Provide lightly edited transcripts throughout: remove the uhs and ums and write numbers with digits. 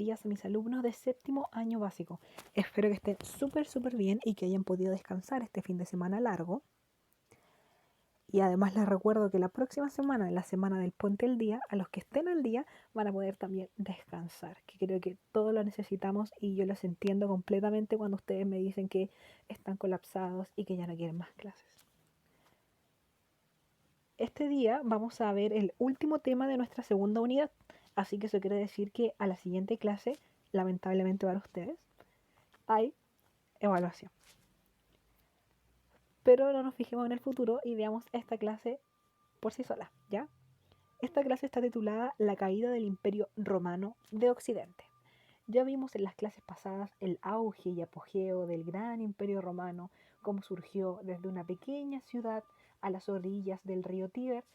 días a mis alumnos de séptimo año básico. Espero que estén súper bien y que hayan podido descansar este fin de semana largo. Y además les recuerdo que la próxima semana, la semana del Ponte al Día, a los que estén al día van a poder también descansar, que creo que todos lo necesitamos y yo los entiendo completamente cuando ustedes me dicen que están colapsados y que ya no quieren más clases. Este día vamos a ver el último tema de nuestra segunda unidad, así que eso quiere decir que a la siguiente clase, lamentablemente para ustedes, hay evaluación. Pero no nos fijemos en el futuro y veamos esta clase por sí sola, ¿ya? Esta clase está titulada La caída del Imperio Romano de Occidente. Ya vimos en las clases pasadas el auge y apogeo del gran Imperio Romano, cómo surgió desde una pequeña ciudad a las orillas del río Tíber,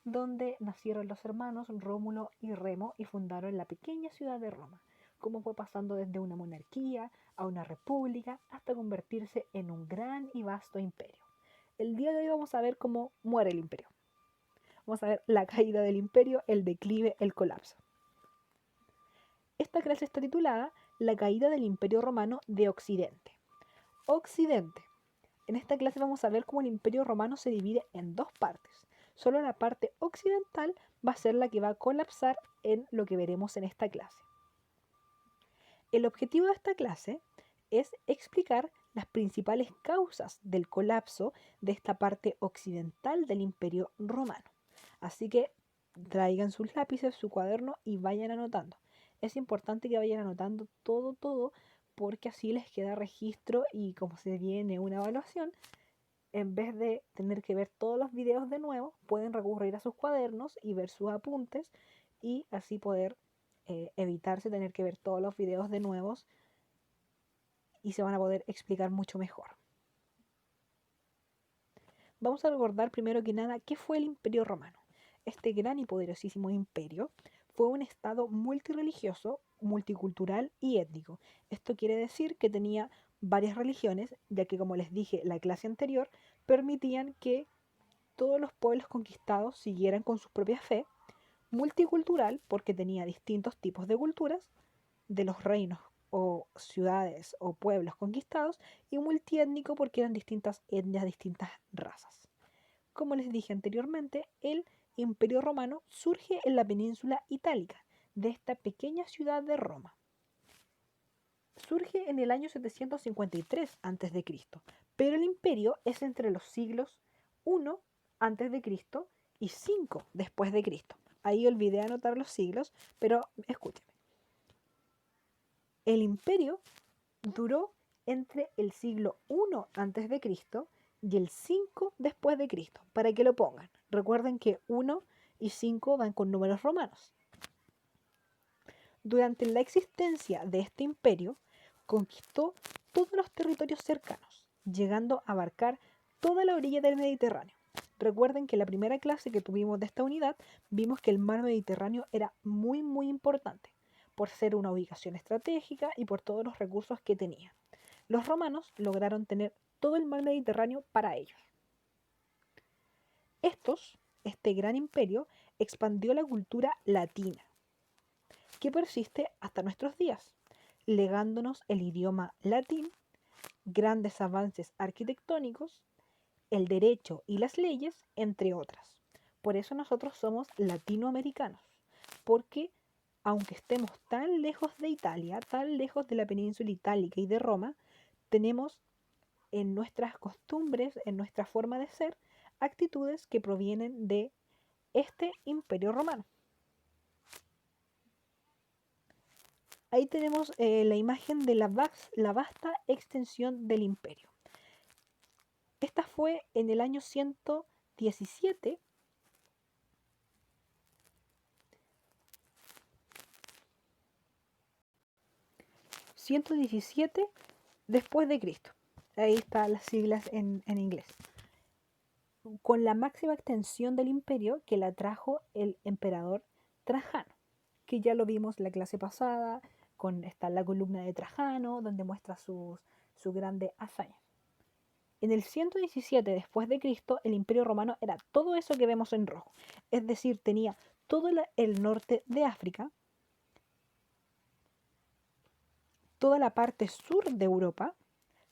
donde nacieron los hermanos Rómulo y Remo y fundaron la pequeña ciudad de Roma, cómo fue pasando desde una monarquía a una república hasta convertirse en un gran y vasto imperio. El día de hoy vamos a ver cómo muere el imperio. Vamos a ver la caída del imperio, el declive, el colapso. Esta clase está titulada La caída del Imperio Romano de Occidente. Occidente. En esta clase vamos a ver cómo el Imperio Romano se divide en dos partes. Solo la parte occidental va a ser la que va a colapsar en lo que veremos en esta clase. El objetivo de esta clase es explicar las principales causas del colapso de esta parte occidental del Imperio Romano. Así que traigan sus lápices, su cuaderno y vayan anotando. Es importante que vayan anotando todo, porque así les queda registro y como se viene una evaluación, en vez de tener que ver todos los videos de nuevo, pueden recurrir a sus cuadernos y ver sus apuntes y así poder evitarse tener que ver todos los videos de nuevos y se van a poder explicar mucho mejor. Vamos a recordar primero que nada qué fue el Imperio Romano. Este gran y poderosísimo imperio fue un estado multirreligioso, multicultural y étnico. Esto quiere decir que tenía varias religiones, ya que como les dije en la clase anterior, permitían que todos los pueblos conquistados siguieran con su propia fe, multicultural porque tenía distintos tipos de culturas de los reinos o ciudades o pueblos conquistados, y multiétnico porque eran distintas etnias, distintas razas. Como les dije anteriormente, el Imperio Romano surge en la península itálica, de esta pequeña ciudad de Roma. Surge en el año 753 a.C., pero el imperio es entre los siglos I a.C. y 5 después de Cristo. Ahí olvidé anotar los siglos, pero escúchame. El imperio duró entre el siglo I a.C. y el 5 después de Cristo, para que lo pongan. Recuerden que 1 y 5 van con números romanos. Durante la existencia de este imperio, conquistó todos los territorios cercanos, llegando a abarcar toda la orilla del Mediterráneo. Recuerden que en la primera clase que tuvimos de esta unidad vimos que el mar Mediterráneo era muy importante, por ser una ubicación estratégica y por todos los recursos que tenía. Los romanos lograron tener todo el mar Mediterráneo para ellos. Este gran imperio, expandió la cultura latina, que persiste hasta nuestros días, legándonos el idioma latín, grandes avances arquitectónicos, el derecho y las leyes, entre otras. Por eso nosotros somos latinoamericanos, porque aunque estemos tan lejos de Italia, tan lejos de la península itálica y de Roma, tenemos en nuestras costumbres, en nuestra forma de ser, actitudes que provienen de este imperio romano. Ahí tenemos la imagen de la vasta extensión del imperio. Esta fue en el año 117 después de Cristo. Ahí están las siglas en inglés. Con la máxima extensión del imperio que la trajo el emperador Trajano, que ya lo vimos la clase pasada, está la columna de Trajano, donde muestra su grande hazaña. En el 117 después de Cristo, el Imperio Romano era todo eso que vemos en rojo. Es decir, tenía todo el norte de África, toda la parte sur de Europa,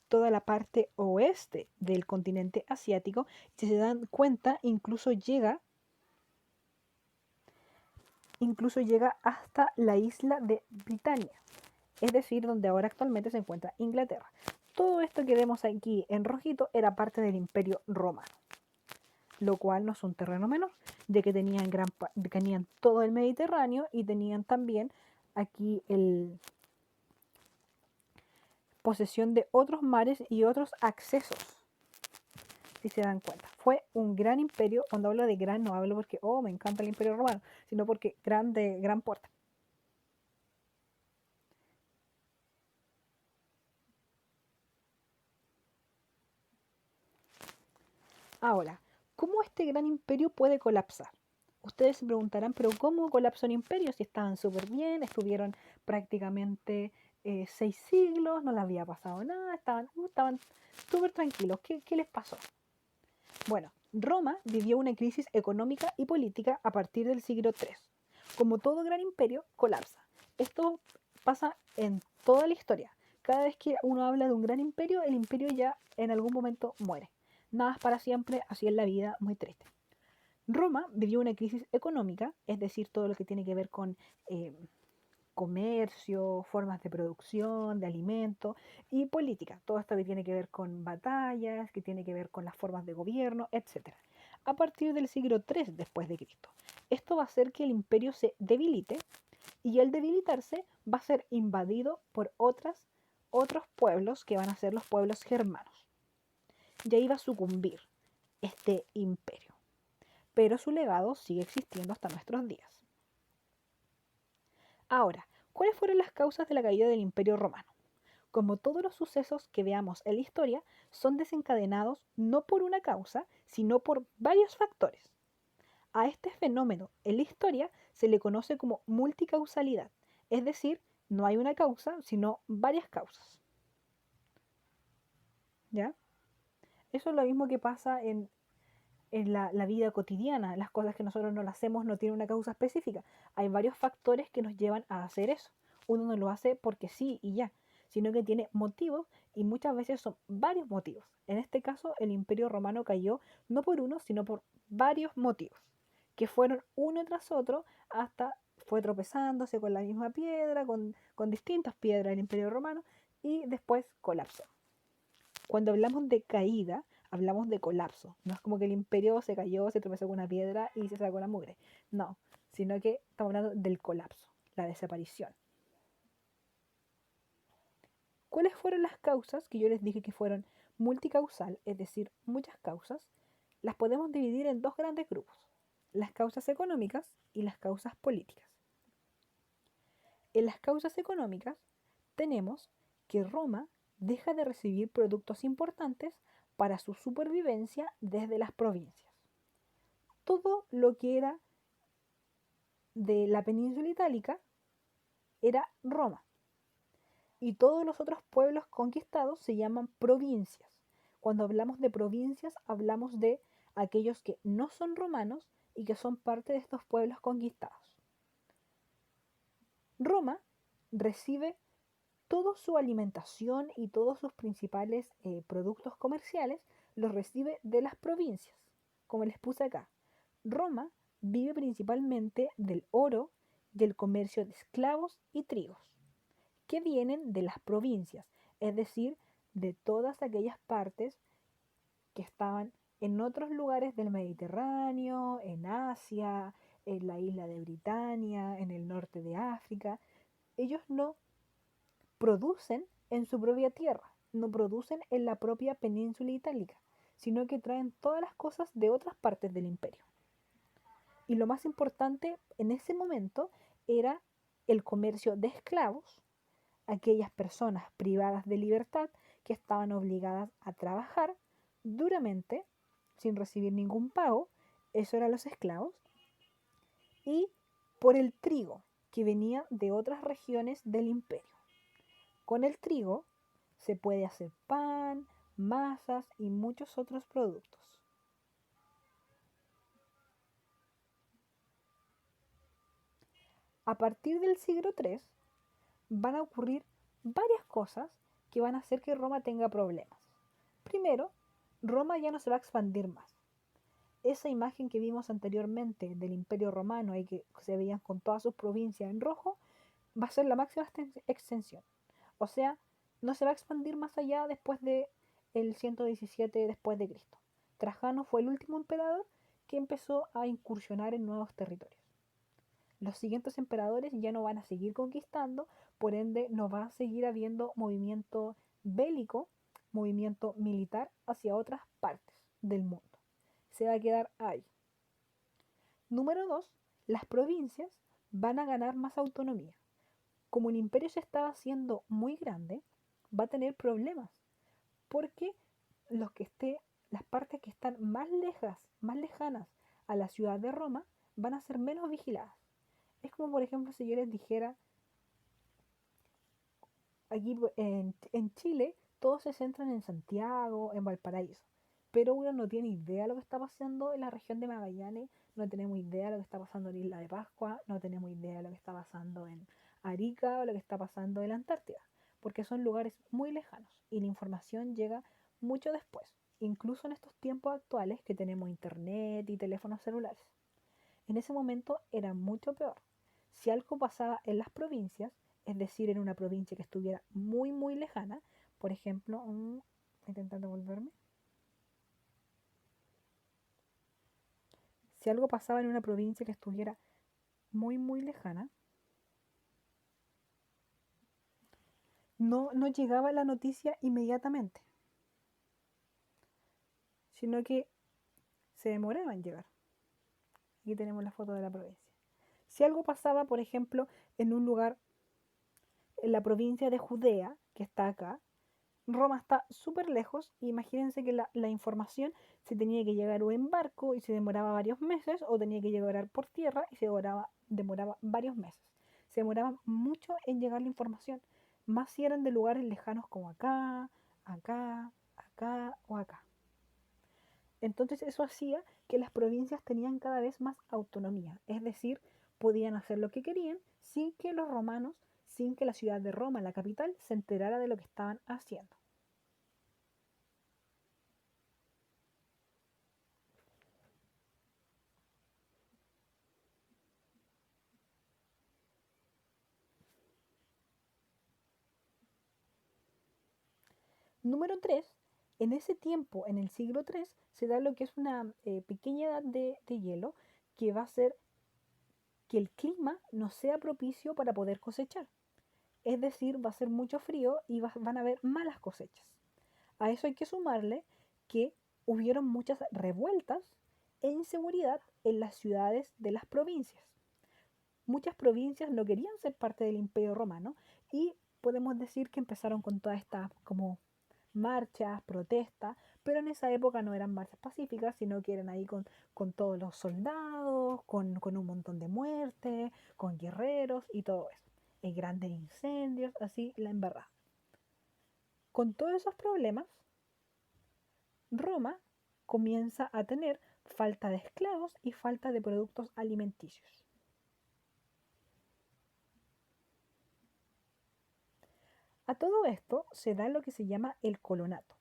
toda la parte oeste del continente asiático. Si se dan cuenta, incluso llega hasta la isla de Britania, es decir, donde ahora actualmente se encuentra Inglaterra. Todo esto que vemos aquí en rojito era parte del Imperio Romano, lo cual no es un terreno menor, ya que tenían todo el Mediterráneo y tenían también aquí posesión de otros mares y otros accesos, si se dan cuenta. Fue un gran imperio. Cuando hablo de gran, no hablo porque, oh, me encanta el Imperio Romano, sino porque gran puerta. Ahora, ¿cómo este gran imperio puede colapsar? Ustedes se preguntarán, pero ¿cómo colapsó un imperio si estaban súper bien? Estuvieron prácticamente 6 siglos, no les había pasado nada, estaban súper tranquilos. ¿Qué les pasó? Bueno, Roma vivió una crisis económica y política a partir del siglo III. Como todo gran imperio, colapsa. Esto pasa en toda la historia. Cada vez que uno habla de un gran imperio, el imperio ya en algún momento muere. Nada es para siempre, así es la vida, muy triste. Roma vivió una crisis económica, es decir, todo lo que tiene que ver con eh, comercio, formas de producción, de alimentos y política. Todo esto que tiene que ver con batallas, que tiene que ver con las formas de gobierno, etc. A partir del siglo III después de Cristo. Esto va a hacer que el imperio se debilite y al debilitarse va a ser invadido por otros pueblos que van a ser los pueblos germanos. Y ahí va a sucumbir este imperio. Pero su legado sigue existiendo hasta nuestros días. Ahora, ¿cuáles fueron las causas de la caída del Imperio Romano? Como todos los sucesos que veamos en la historia, son desencadenados no por una causa, sino por varios factores. A este fenómeno en la historia se le conoce como multicausalidad, es decir, no hay una causa, sino varias causas. ¿Ya? Eso es lo mismo que pasa en la vida cotidiana. Las cosas que nosotros no las hacemos no tienen una causa específica. Hay varios factores que nos llevan a hacer eso. Uno no lo hace porque sí y ya, sino que tiene motivos y muchas veces son varios motivos. En este caso, el Imperio Romano cayó no por uno, sino por varios motivos, que fueron uno tras otro hasta fue tropezándose con la misma piedra, con distintas piedras del Imperio Romano y después colapsó. Cuando hablamos de caída, hablamos de colapso. No es como que el imperio se cayó, se tropezó con una piedra y se sacó la mugre. No, sino que estamos hablando del colapso, la desaparición. ¿Cuáles fueron las causas que yo les dije que fueron multicausal, es decir, muchas causas? Las podemos dividir en dos grandes grupos, las causas económicas y las causas políticas. En las causas económicas tenemos que Roma deja de recibir productos importantes para su supervivencia desde las provincias. Todo lo que era de la península itálica era Roma. Y todos los otros pueblos conquistados se llaman provincias. Cuando hablamos de provincias, hablamos de aquellos que no son romanos y que son parte de estos pueblos conquistados. Roma recibe toda su alimentación y todos sus principales productos comerciales los recibe de las provincias. Como les puse acá, Roma vive principalmente del oro, del comercio de esclavos y trigos, que vienen de las provincias, es decir, de todas aquellas partes que estaban en otros lugares del Mediterráneo, en Asia, en la isla de Britania, en el norte de África. Ellos no producen en su propia tierra, no producen en la propia península itálica, sino que traen todas las cosas de otras partes del imperio. Y lo más importante en ese momento era el comercio de esclavos, aquellas personas privadas de libertad que estaban obligadas a trabajar duramente sin recibir ningún pago, eso eran los esclavos, y por el trigo que venía de otras regiones del imperio. Con el trigo se puede hacer pan, masas y muchos otros productos. A partir del siglo III van a ocurrir varias cosas que van a hacer que Roma tenga problemas. Primero, Roma ya no se va a expandir más. Esa imagen que vimos anteriormente del Imperio Romano y que se veían con todas sus provincias en rojo, va a ser la máxima extensión. O sea, no se va a expandir más allá después de el 117 después de Cristo. Trajano fue el último emperador que empezó a incursionar en nuevos territorios. Los siguientes emperadores ya no van a seguir conquistando, por ende no va a seguir habiendo movimiento bélico, movimiento militar hacia otras partes del mundo. Se va a quedar ahí. Número 2, las provincias van a ganar más autonomía. Como el imperio se estaba haciendo muy grande, va a tener problemas, porque las partes que están más lejanas a la ciudad de Roma van a ser menos vigiladas. Es como, por ejemplo, si yo les dijera, aquí en Chile, todos se centran en Santiago, en Valparaíso, pero uno no tiene idea de lo que está pasando en la región de Magallanes, no tenemos idea de lo que está pasando en Isla de Pascua, no tenemos idea de lo que está pasando en Arica o lo que está pasando en la Antártida, porque son lugares muy lejanos y la información llega mucho después, incluso en estos tiempos actuales que tenemos internet y teléfonos celulares. En ese momento era mucho peor. Si algo pasaba en las provincias, es decir, en una provincia que estuviera muy, muy lejana, por ejemplo, intentando volverme, si algo pasaba en una provincia que estuviera muy, muy lejana, no llegaba la noticia inmediatamente, sino que se demoraba en llegar. Aquí tenemos la foto de la provincia. Si algo pasaba, por ejemplo, en un lugar, en la provincia de Judea, que está acá, Roma está súper lejos. Imagínense que la información se tenía que llegar o en barco y se demoraba varios meses, o tenía que llegar por tierra y se demoraba varios meses. Se demoraba mucho en llegar la información, más si eran de lugares lejanos como acá, acá, acá o acá. Entonces eso hacía que las provincias tenían cada vez más autonomía, es decir, podían hacer lo que querían sin que los romanos, sin que la ciudad de Roma, la capital, se enterara de lo que estaban haciendo. Número 3, en ese tiempo, en el siglo III, se da lo que es una pequeña edad de hielo que va a hacer que el clima no sea propicio para poder cosechar. Es decir, va a ser mucho frío y van a haber malas cosechas. A eso hay que sumarle que hubieron muchas revueltas e inseguridad en las ciudades de las provincias. Muchas provincias no querían ser parte del Imperio Romano y podemos decir que empezaron con todas estas como marchas, protestas, pero en esa época no eran marchas pacíficas, sino que eran ahí con todos los soldados, con un montón de muertes, con guerreros y todo eso. Y grandes incendios, así la embarrada. Con todos esos problemas, Roma comienza a tener falta de esclavos y falta de productos alimenticios. A todo esto se da lo que se llama el colonato.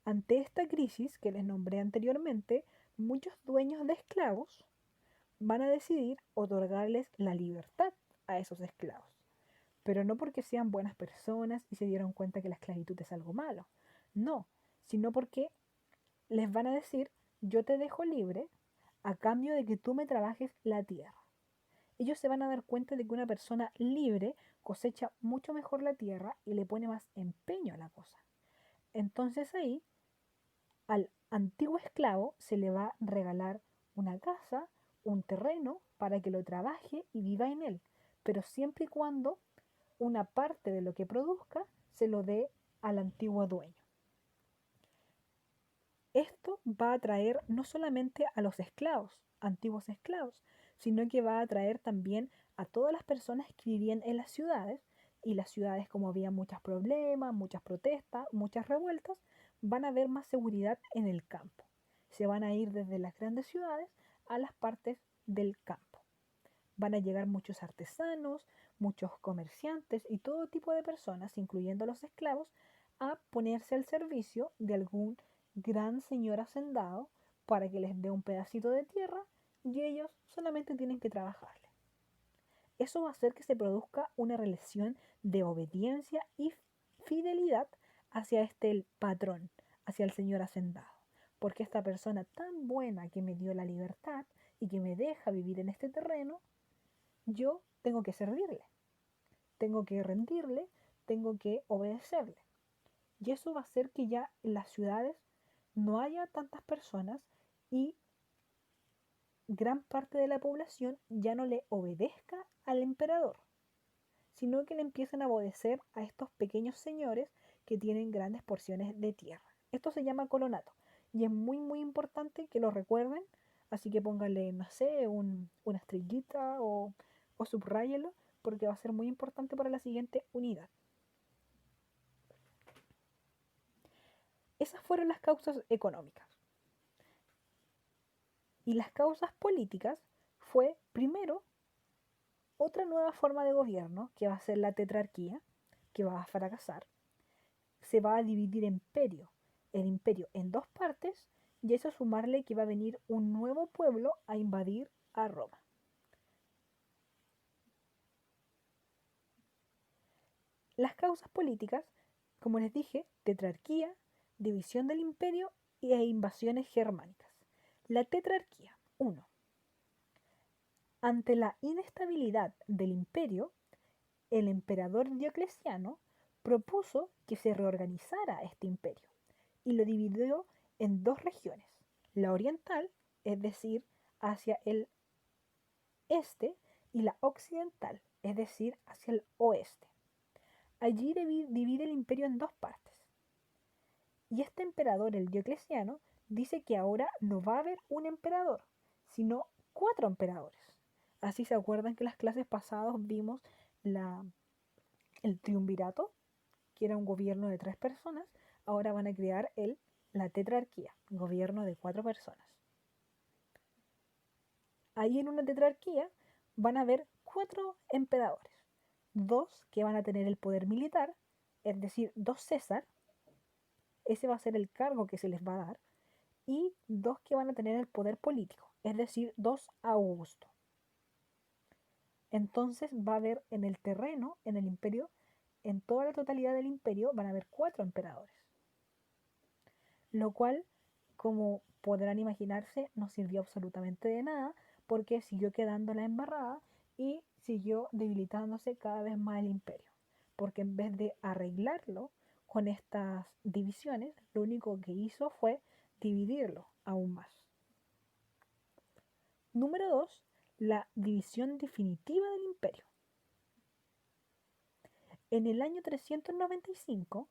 Ante esta crisis que les nombré anteriormente, muchos dueños de esclavos van a decidir otorgarles la libertad a esos esclavos. Pero no porque sean buenas personas y se dieron cuenta que la esclavitud es algo malo. No, sino porque les van a decir, yo te dejo libre a cambio de que tú me trabajes la tierra. Ellos se van a dar cuenta de que una persona libre cosecha mucho mejor la tierra y le pone más empeño a la cosa. Entonces ahí al antiguo esclavo se le va a regalar una casa, un terreno para que lo trabaje y viva en él, pero siempre y cuando una parte de lo que produzca se lo dé al antiguo dueño. Esto va a atraer no solamente a los esclavos, antiguos esclavos, sino que va a atraer también a todas las personas que vivían en las ciudades, y las ciudades, como había muchos problemas, muchas protestas, muchas revueltas, van a haber más seguridad en el campo. Se van a ir desde las grandes ciudades a las partes del campo. Van a llegar muchos artesanos, muchos comerciantes y todo tipo de personas, incluyendo los esclavos, a ponerse al servicio de algún gran señor hacendado para que les dé un pedacito de tierra y ellos solamente tienen que trabajarle. Eso va a hacer que se produzca una relación de obediencia y fidelidad hacia el patrón, hacia el señor hacendado. Porque esta persona tan buena que me dio la libertad y que me deja vivir en este terreno, yo tengo que servirle, tengo que rendirle, tengo que obedecerle. Y eso va a hacer que ya en las ciudades no haya tantas personas y gran parte de la población ya no le obedezca al emperador, sino que le empiezan a obedecer a estos pequeños señores que tienen grandes porciones de tierra. Esto se llama colonato y es muy muy importante que lo recuerden, así que pónganle, no sé, una estrellita o subráyelo porque va a ser muy importante para la siguiente unidad. Esas fueron las causas económicas. Y las causas políticas fue, primero, otra nueva forma de gobierno, que va a ser la tetrarquía, que va a fracasar. Se va a dividir el imperio en dos partes, y eso sumarle que va a venir un nuevo pueblo a invadir a Roma. Las causas políticas, como les dije, tetrarquía, división del imperio e invasiones germánicas. La tetrarquía. 1. Ante la inestabilidad del imperio, el emperador Diocleciano propuso que se reorganizara este imperio y lo dividió en dos regiones, la oriental, es decir, hacia el este, y la occidental, es decir, hacia el oeste. Allí divide el imperio en dos partes. Y este emperador, el Diocleciano, dice que ahora no va a haber un emperador, sino 4 emperadores. Así se acuerdan que en las clases pasadas vimos el triunvirato, que era un gobierno de 3 personas, ahora van a crear la tetrarquía, gobierno de 4 personas. Ahí en una tetrarquía van a haber 4 emperadores, 2 que van a tener el poder militar, es decir, 2 César, ese va a ser el cargo que se les va a dar, y 2 que van a tener el poder político, es decir, 2 Augusto. Entonces va a haber en el terreno, en el imperio, en toda la totalidad del imperio van a haber 4 emperadores. Lo cual, como podrán imaginarse, no sirvió absolutamente de nada porque siguió quedando la embarrada y siguió debilitándose cada vez más el imperio. Porque en vez de arreglarlo con estas divisiones, lo único que hizo fue dividirlo aún más. Número 2. La división definitiva del imperio. En el año 395,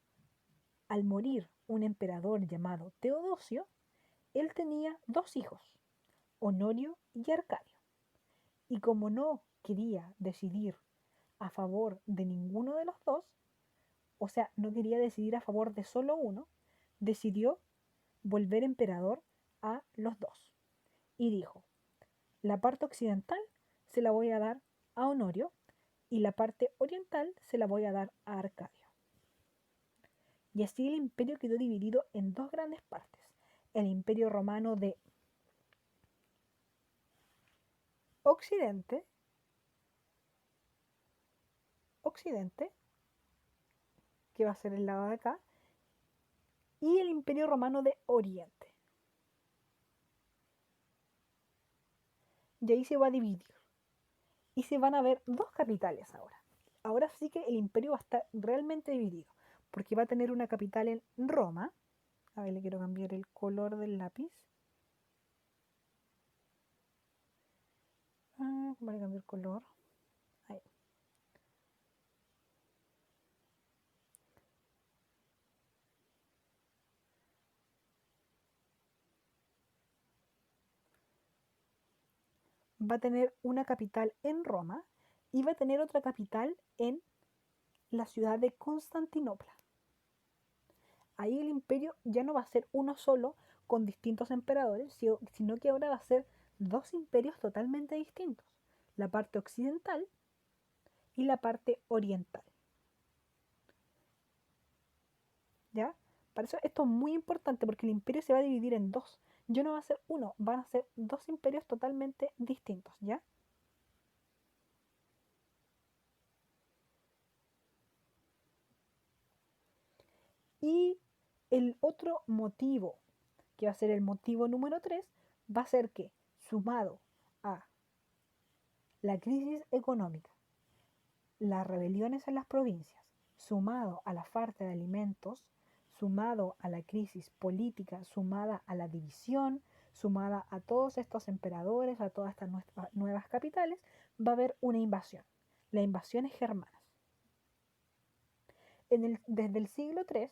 al morir un emperador llamado Teodosio, él tenía 2 hijos, Honorio y Arcadio. Y como no quería decidir a favor de ninguno de los dos, o sea, no quería decidir a favor de solo uno, decidió volver emperador a los dos. Y dijo, la parte occidental se la voy a dar a Honorio y la parte oriental se la voy a dar a Arcadio. Y así el imperio quedó dividido en 2 grandes partes. El imperio romano de Occidente, que va a ser el lado de acá, y el imperio romano de Oriente. Y ahí se va a dividir. Y se van a ver 2 capitales ahora. Ahora sí que el imperio va a estar realmente dividido, porque va a tener una capital en Roma. A ver, le quiero cambiar el color del lápiz. ¿Cómo le cambio el color? Ahí. Va a tener una capital en Roma y va a tener otra capital en la ciudad de Constantinopla. Ahí el imperio ya no va a ser uno solo con distintos emperadores, sino que ahora va a ser 2 imperios totalmente distintos. La parte occidental y la parte oriental. ¿Ya? Para eso esto es muy importante porque el imperio se va a dividir en dos. Ya no va a ser uno, van a ser dos imperios totalmente distintos, ¿ya? Y el otro motivo, que va a ser el motivo número 3, va a ser que, sumado a la crisis económica, las rebeliones en las provincias, sumado a la falta de alimentos, sumado a la crisis política, sumada a la división, sumada a todos estos emperadores, a todas estas nuevas capitales, va a haber una invasión. La invasión es germana. Desde el siglo III,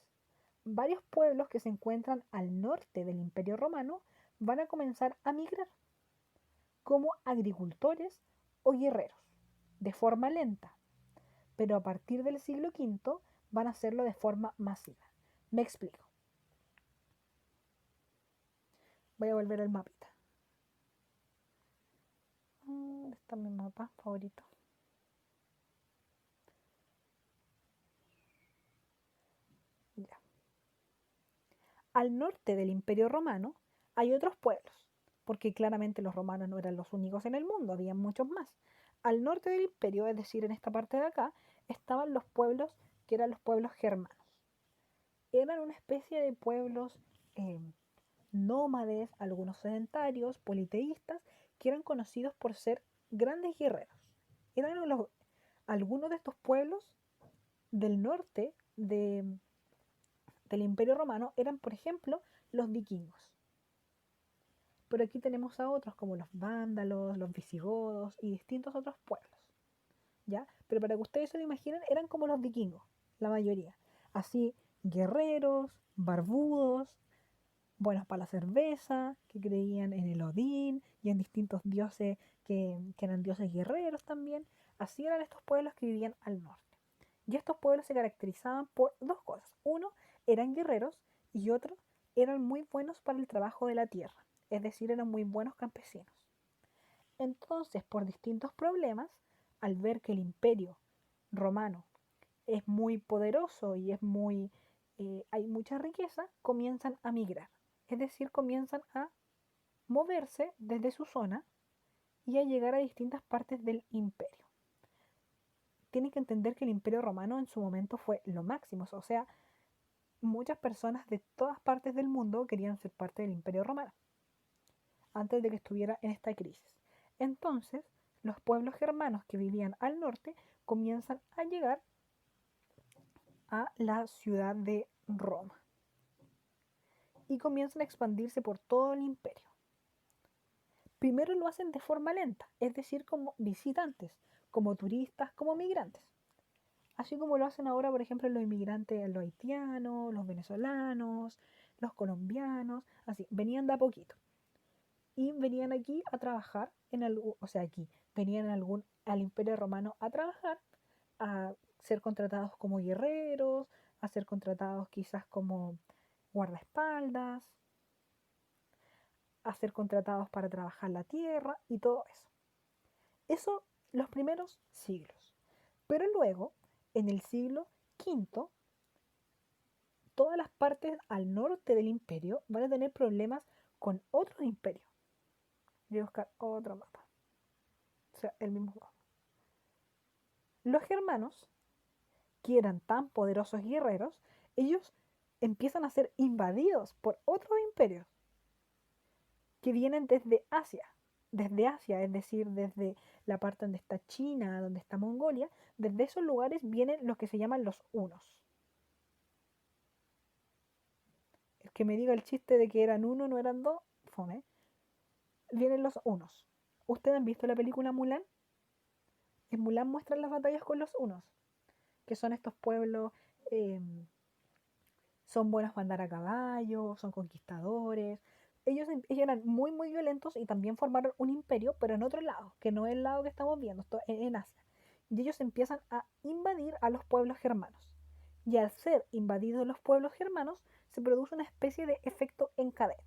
varios pueblos que se encuentran al norte del Imperio Romano van a comenzar a migrar como agricultores o guerreros, de forma lenta, pero a partir del siglo V van a hacerlo de forma masiva. Me explico. Voy a volver al mapita. ¿Dónde está mi mapa favorito? Ya. Al norte del Imperio Romano hay otros pueblos, porque claramente los romanos no eran los únicos en el mundo, había muchos más. Al norte del imperio, es decir, en esta parte de acá, estaban los pueblos que eran los pueblos germanos. Eran una especie de pueblos eh, nómades, algunos sedentarios, politeístas, que eran conocidos por ser grandes guerreros. Eran algunos de estos pueblos del norte del Imperio Romano eran, por ejemplo, los vikingos. Pero aquí tenemos a otros como los vándalos, los visigodos y distintos otros pueblos. ¿Ya? Pero para que ustedes se lo imaginen, eran como los vikingos, la mayoría. Así, guerreros, barbudos, buenos para la cerveza, que creían en el Odín y en distintos dioses que eran dioses guerreros también. Así eran estos pueblos que vivían al norte. Y estos pueblos se caracterizaban por dos cosas. Uno, eran guerreros y otro, eran muy buenos para el trabajo de la tierra. Es decir, eran muy buenos campesinos. Entonces, por distintos problemas, al ver que el imperio romano es muy poderoso y hay mucha riqueza, comienzan a migrar. Es decir, comienzan a moverse desde su zona y a llegar a distintas partes del imperio. Tienen que entender que el imperio romano en su momento fue lo máximo, o sea, muchas personas de todas partes del mundo querían ser parte del imperio romano antes de que estuviera en esta crisis. Entonces, los pueblos germanos que vivían al norte comienzan a llegar a la ciudad de Roma y comienzan a expandirse por todo el imperio. Primero lo hacen de forma lenta, es decir, como visitantes, como turistas, como migrantes. Así como lo hacen ahora, por ejemplo, los inmigrantes, los haitianos, los venezolanos, los colombianos, así, venían de a poquito. Y venían aquí a trabajar, venían al Imperio Romano a trabajar, a ser contratados como guerreros, a ser contratados quizás como guardaespaldas, a ser contratados para trabajar la tierra y todo eso. Eso los primeros siglos. Pero luego, en el siglo V, todas las partes al norte del imperio van a tener problemas con otros imperios. Voy a buscar otro mapa. O sea, el mismo mapa. Los germanos, que eran tan poderosos guerreros, ellos empiezan a ser invadidos por otros imperios que vienen desde Asia, es decir, desde la parte donde está China, donde está Mongolia, desde esos lugares vienen los que se llaman los hunos. El que me diga el chiste de que eran uno, no eran dos, fome. Vienen los hunos. ¿Ustedes han visto la película Mulan? En Mulan muestran las batallas con los hunos, que son estos pueblos, eh, son buenos para andar a caballo, son conquistadores. Ellos eran muy, muy violentos y también formaron un imperio, pero en otro lado, que no es el lado que estamos viendo, esto es en Asia. Y ellos empiezan a invadir a los pueblos germanos. Y al ser invadidos los pueblos germanos, se produce una especie de efecto en cadena.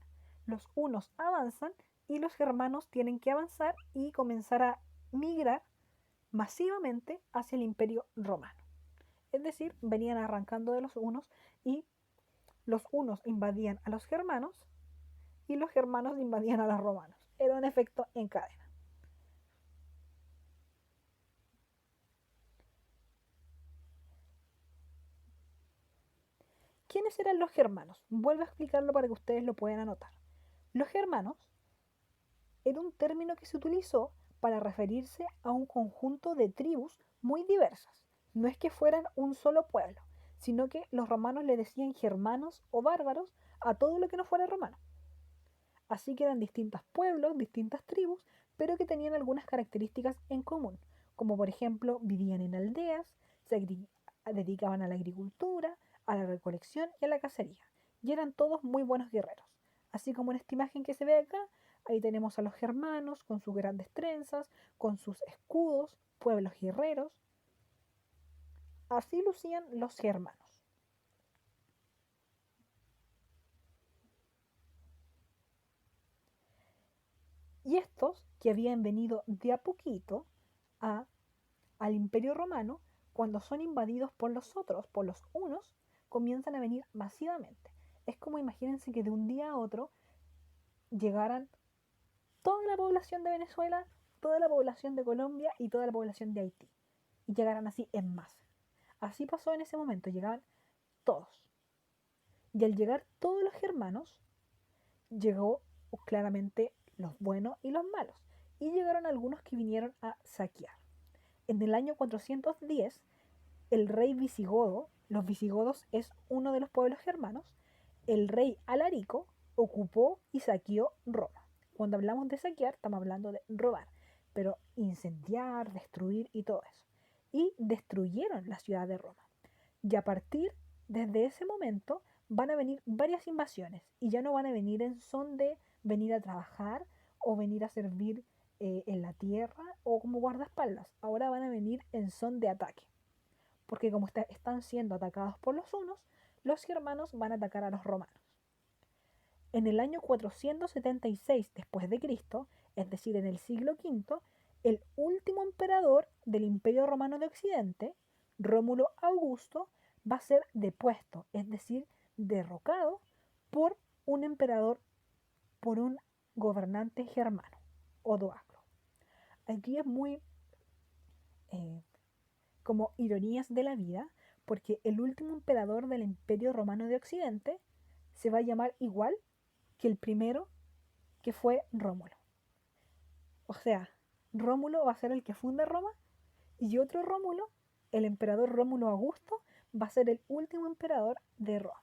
Los unos avanzan y los germanos tienen que avanzar y comenzar a migrar masivamente hacia el imperio romano. Es decir, venían arrancando de los hunos y los hunos invadían a los germanos y los germanos invadían a los romanos. Era un efecto en cadena. ¿Quiénes eran los germanos? Vuelvo a explicarlo para que ustedes lo puedan anotar. Los germanos era un término que se utilizó para referirse a un conjunto de tribus muy diversas. No es que fueran un solo pueblo, sino que los romanos le decían germanos o bárbaros a todo lo que no fuera romano. Así que eran distintos pueblos, distintas tribus, pero que tenían algunas características en común, como por ejemplo vivían en aldeas, se dedicaban a la agricultura, a la recolección y a la cacería, y eran todos muy buenos guerreros. Así como en esta imagen que se ve acá, ahí tenemos a los germanos con sus grandes trenzas, con sus escudos, pueblos guerreros. Así lucían los germanos. Y estos que habían venido de a poquito a, al Imperio Romano, cuando son invadidos por los otros, por los hunos, comienzan a venir masivamente. Es como imagínense que de un día a otro llegaran toda la población de Venezuela, toda la población de Colombia y toda la población de Haití. Y llegaran así en masa. Así pasó en ese momento, llegaban todos. Y al llegar todos los germanos, llegó claramente los buenos y los malos. Y llegaron algunos que vinieron a saquear. En el año 410, el rey visigodo, los visigodos es uno de los pueblos germanos, el rey Alarico ocupó y saqueó Roma. Cuando hablamos de saquear, estamos hablando de robar, pero incendiar, destruir y todo eso. Y destruyeron la ciudad de Roma. Y a partir desde ese momento van a venir varias invasiones y ya no van a venir en son de venir a trabajar o venir a servir en la tierra o como guardaespaldas. Ahora van a venir en son de ataque. Porque como están siendo atacados por los hunos, los germanos van a atacar a los romanos. En el año 476 después de Cristo, es decir, en el siglo V, el último emperador del Imperio Romano de Occidente, Rómulo Augusto, va a ser depuesto, es decir, derrocado por un emperador, por un gobernante germano, Odoacro. Aquí es muy como ironías de la vida, porque el último emperador del Imperio Romano de Occidente se va a llamar igual que el primero, que fue Rómulo. O sea, Rómulo va a ser el que funda Roma y otro Rómulo, el emperador Rómulo Augusto, va a ser el último emperador de Roma.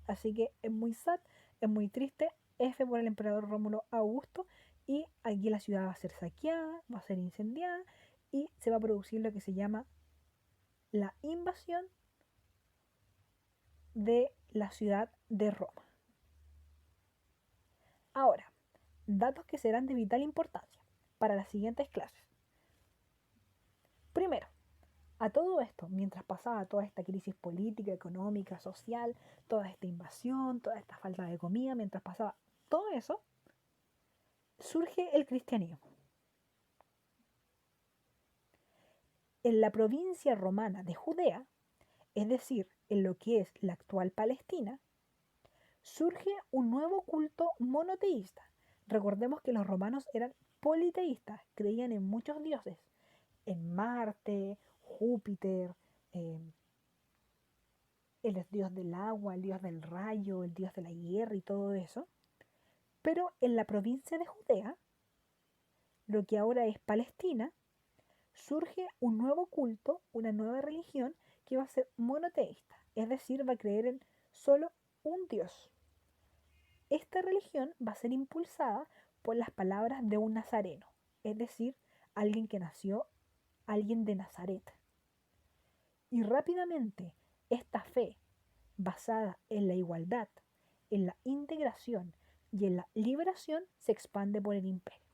Así que es muy sad, es muy triste, F por el emperador Rómulo Augusto, y aquí la ciudad va a ser saqueada, va a ser incendiada y se va a producir lo que se llama la invasión de la ciudad de Roma. Ahora, datos que serán de vital importancia para las siguientes clases. Primero, a todo esto, mientras pasaba toda esta crisis política, económica, social, toda esta invasión, toda esta falta de comida, mientras pasaba todo eso, surge el cristianismo. En la provincia romana de Judea, es decir, en lo que es la actual Palestina, surge un nuevo culto monoteísta. Recordemos que los romanos eran politeístas, creían en muchos dioses, en Marte, Júpiter, el dios del agua, el dios del rayo, el dios de la guerra y todo eso. Pero en la provincia de Judea, lo que ahora es Palestina, surge un nuevo culto, una nueva religión que va a ser monoteísta, es decir, va a creer en solo un dios. Esta religión va a ser impulsada por las palabras de un nazareno, es decir, alguien que nació, alguien de Nazaret. Y rápidamente esta fe, basada en la igualdad, en la integración y en la liberación, se expande por el imperio.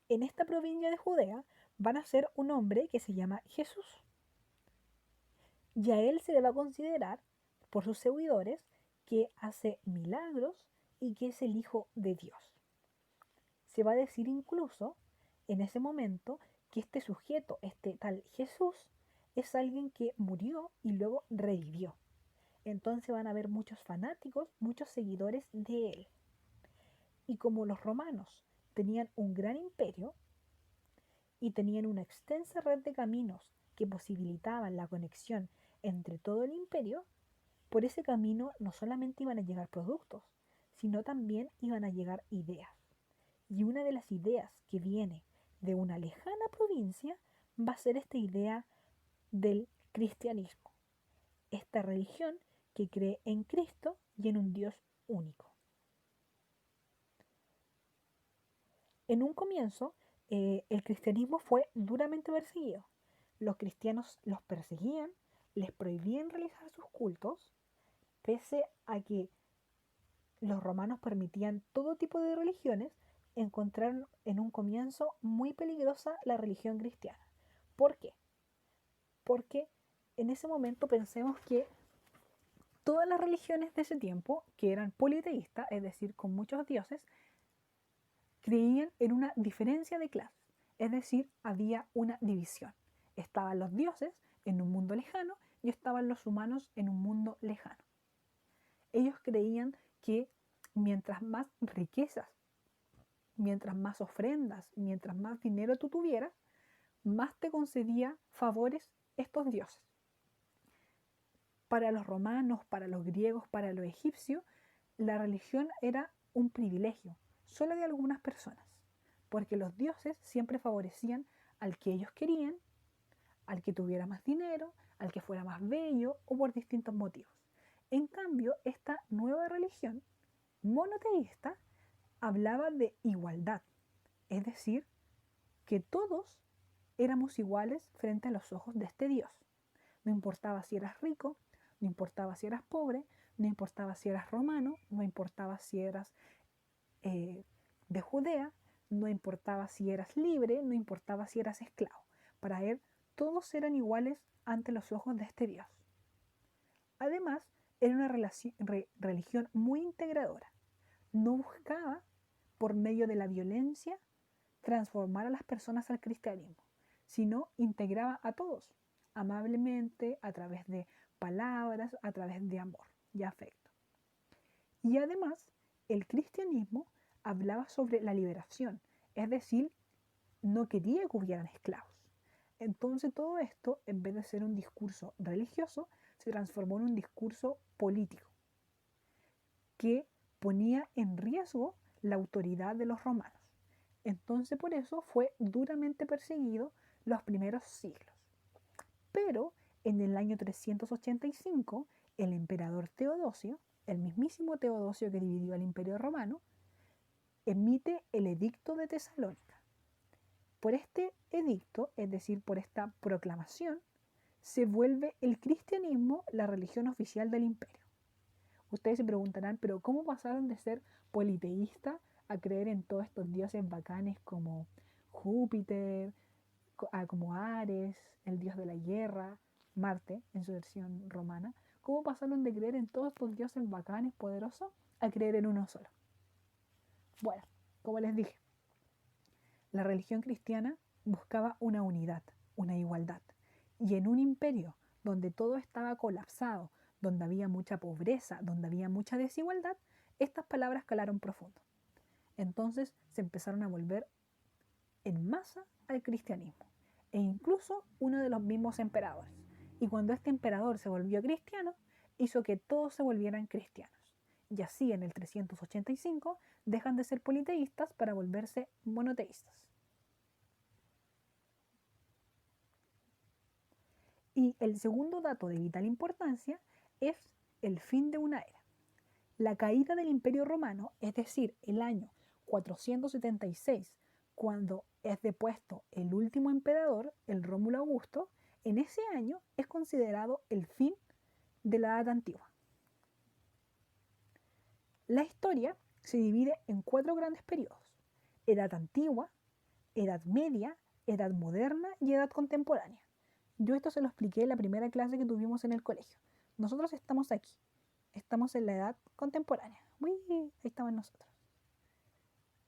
En esta provincia de Judea van a ser un hombre que se llama Jesús. Y a él se le va a considerar, por sus seguidores, que hace milagros y que es el Hijo de Dios. Se va a decir incluso en ese momento que este sujeto, este tal Jesús, es alguien que murió y luego revivió. Entonces van a haber muchos fanáticos, muchos seguidores de él. Y como los romanos tenían un gran imperio y tenían una extensa red de caminos que posibilitaban la conexión entre todo el imperio, por ese camino no solamente iban a llegar productos, sino también iban a llegar ideas. Y una de las ideas que viene de una lejana provincia va a ser esta idea del cristianismo, esta religión que cree en Cristo y en un Dios único. En un comienzo, el cristianismo fue duramente perseguido. Los cristianos los perseguían, les prohibían realizar sus cultos, pese a que los romanos permitían todo tipo de religiones, encontraron en un comienzo muy peligrosa la religión cristiana. ¿Por qué? Porque en ese momento pensemos que todas las religiones de ese tiempo, que eran politeístas, es decir, con muchos dioses, creían en una diferencia de clases, es decir, había una división. Estaban los dioses en un mundo lejano y estaban los humanos en un mundo lejano. Ellos creían que mientras más riquezas, mientras más ofrendas, mientras más dinero tú tuvieras, más te concedía favores estos dioses. Para los romanos, para los griegos, para los egipcios, la religión era un privilegio, solo de algunas personas, porque los dioses siempre favorecían al que ellos querían, al que tuviera más dinero, al que fuera más bello o por distintos motivos. En cambio, esta nueva religión monoteísta hablaba de igualdad, es decir, que todos éramos iguales frente a los ojos de este Dios. No importaba si eras rico, no importaba si eras pobre, no importaba si eras romano, no importaba si eras de Judea, no importaba si eras libre, no importaba si eras esclavo. Para él, todos eran iguales ante los ojos de este Dios. Además, era una religión muy integradora. No buscaba, por medio de la violencia, transformar a las personas al cristianismo, sino integraba a todos, amablemente, a través de palabras, a través de amor y afecto. Y además, el cristianismo hablaba sobre la liberación, es decir, no quería que hubieran esclavos. Entonces todo esto, en vez de ser un discurso religioso, se transformó en un discurso político, que ponía en riesgo la autoridad de los romanos. Entonces por eso fue duramente perseguido los primeros siglos. Pero en el año 385, el emperador Teodosio, el mismísimo Teodosio que dividió el imperio romano, emite el edicto de Tesalónica. Por este edicto, es decir, por esta proclamación, se vuelve el cristianismo la religión oficial del imperio. Ustedes se preguntarán, pero ¿cómo pasaron de ser politeístas a creer en todos estos dioses bacanes como Júpiter, como Ares, el dios de la guerra, Marte en su versión romana? ¿Cómo pasaron de creer en todos estos dioses bacanes, poderosos, a creer en uno solo? Bueno, como les dije, la religión cristiana buscaba una unidad, una igualdad. Y en un imperio donde todo estaba colapsado, donde había mucha pobreza, donde había mucha desigualdad, estas palabras calaron profundo. Entonces se empezaron a volver en masa al cristianismo, e incluso uno de los mismos emperadores. Y cuando este emperador se volvió cristiano, hizo que todos se volvieran cristianos. Y así en el 385 dejan de ser politeístas para volverse monoteístas. Y el segundo dato de vital importancia es el fin de una era. La caída del Imperio Romano, es decir, el año 476, cuando es depuesto el último emperador, el Rómulo Augusto, en ese año es considerado el fin de la Edad Antigua. La historia se divide en 4 grandes periodos: Edad Antigua, Edad Media, Edad Moderna y Edad Contemporánea. Yo esto se lo expliqué en la primera clase que tuvimos en el colegio. Nosotros estamos aquí, estamos en la Edad Contemporánea. Uy, ahí estamos nosotros.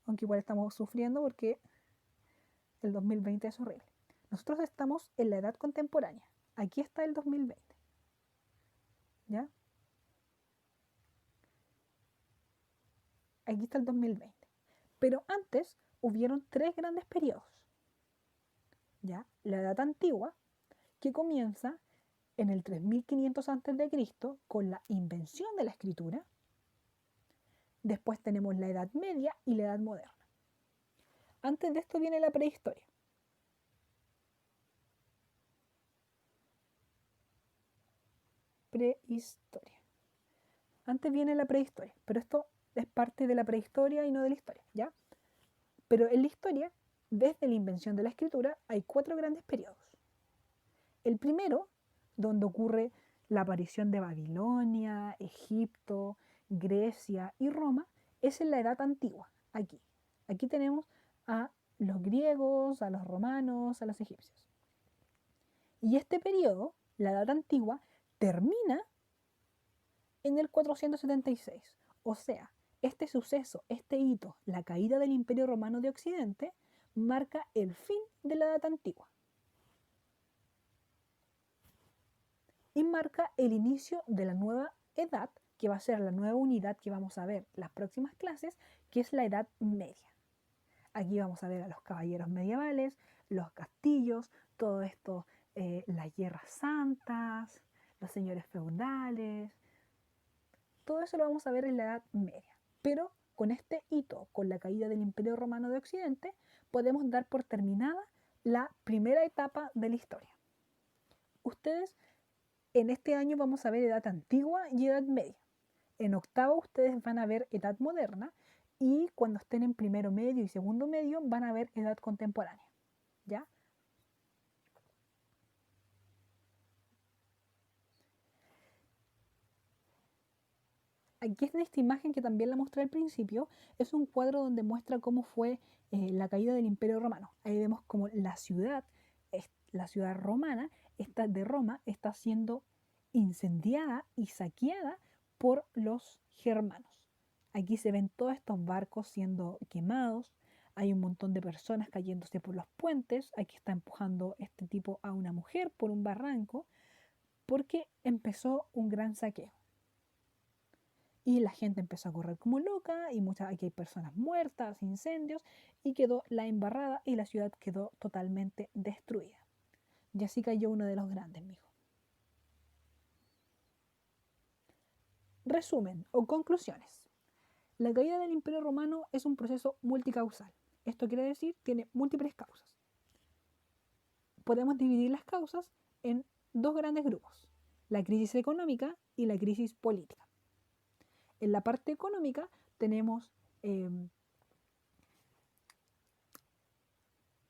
Aunque igual estamos sufriendo porque el 2020 es horrible. Nosotros estamos en la edad contemporánea. Aquí está el 2020. ¿Ya? Aquí está el 2020. Pero antes hubieron 3 grandes periodos. ¿Ya? La edad antigua, que comienza en el 3500 a.C. con la invención de la escritura. Después tenemos la Edad Media y la Edad Moderna. Antes de esto viene la prehistoria. Prehistoria. Antes viene la prehistoria, pero esto es parte de la prehistoria y no de la historia, ¿ya? Pero en la historia, desde la invención de la escritura, hay 4 grandes periodos. El primero, donde ocurre la aparición de Babilonia, Egipto, Grecia y Roma, es en la Edad Antigua, aquí. Aquí tenemos a los griegos, a los romanos, a los egipcios. Y este periodo, la Edad Antigua, termina en el 476. O sea, este suceso, este hito, la caída del Imperio Romano de Occidente, marca el fin de la Edad Antigua. Y marca el inicio de la nueva edad, que va a ser la nueva unidad que vamos a ver las próximas clases, que es la Edad Media. Aquí vamos a ver a los caballeros medievales, los castillos, todo esto, las guerras santas, los señores feudales. Todo eso lo vamos a ver en la Edad Media. Pero con este hito, con la caída del Imperio Romano de Occidente, podemos dar por terminada la primera etapa de la historia. Ustedes en este año vamos a ver Edad Antigua y Edad Media. En octavo ustedes van a ver Edad Moderna y cuando estén en primero medio y segundo medio van a ver Edad Contemporánea. ¿Ya? Aquí en esta imagen que también la mostré al principio, es un cuadro donde muestra cómo fue la caída del Imperio Romano. Ahí vemos como la ciudad romana, de Roma, está siendo incendiada y saqueada por los germanos. Aquí se ven todos estos barcos siendo quemados, hay un montón de personas cayéndose por los puentes, aquí está empujando este tipo a una mujer por un barranco, porque empezó un gran saqueo. Y la gente empezó a correr como loca y aquí hay personas muertas, incendios, y quedó la embarrada y la ciudad quedó totalmente destruida. Y así cayó uno de los grandes, mijo. Resumen o conclusiones. La caída del Imperio Romano es un proceso multicausal. Esto quiere decir tiene múltiples causas. Podemos dividir las causas en 2 grandes grupos, la crisis económica y la crisis política. En la parte económica tenemos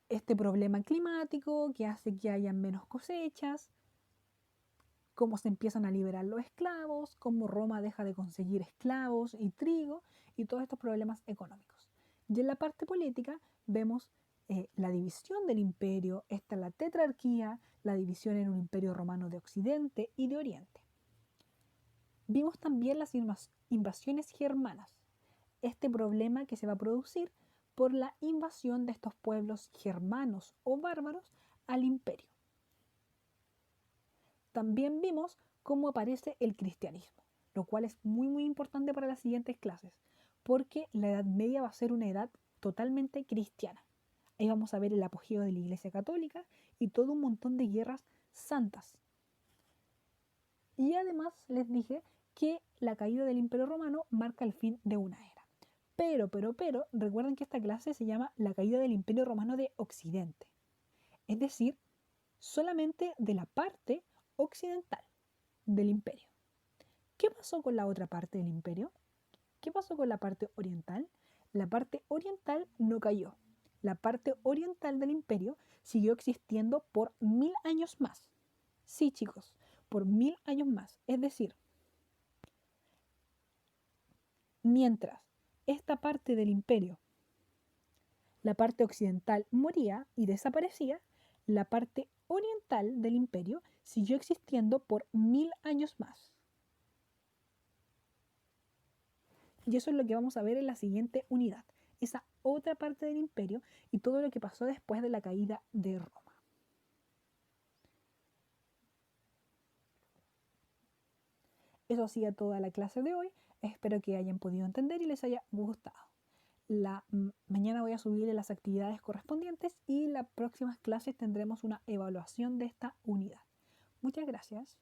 este problema climático que hace que haya menos cosechas, cómo se empiezan a liberar los esclavos, cómo Roma deja de conseguir esclavos y trigo y todos estos problemas económicos. Y en la parte política vemos la división del imperio, está la tetrarquía, la división en un imperio romano de Occidente y de Oriente. Vimos también las invasiones germanas, este problema que se va a producir por la invasión de estos pueblos germanos o bárbaros al imperio. También vimos cómo aparece el cristianismo, lo cual es muy importante para las siguientes clases, porque la Edad Media va a ser una edad totalmente cristiana. Ahí vamos a ver el apogeo de la Iglesia Católica y todo un montón de guerras santas. Y además les dije que la caída del Imperio Romano marca el fin de una era. Pero, recuerden que esta clase se llama la caída del Imperio Romano de Occidente. Es decir, solamente de la parte occidental del imperio. ¿Qué pasó con la otra parte del imperio? ¿Qué pasó con la parte oriental? La parte oriental no cayó. La parte oriental del imperio siguió existiendo por 1000 años más. Sí, chicos, por 1000 años más. Es decir, mientras esta parte del imperio, la parte occidental, moría y desaparecía, la parte oriental del imperio siguió existiendo por 1000 años más. Y eso es lo que vamos a ver en la siguiente unidad. esa otra parte del imperio y todo lo que pasó después de la caída de Roma. Eso ha sido toda la clase de hoy. Espero que hayan podido entender y les haya gustado. Mañana voy a subirle las actividades correspondientes y las próximas clases tendremos una evaluación de esta unidad. Muchas gracias.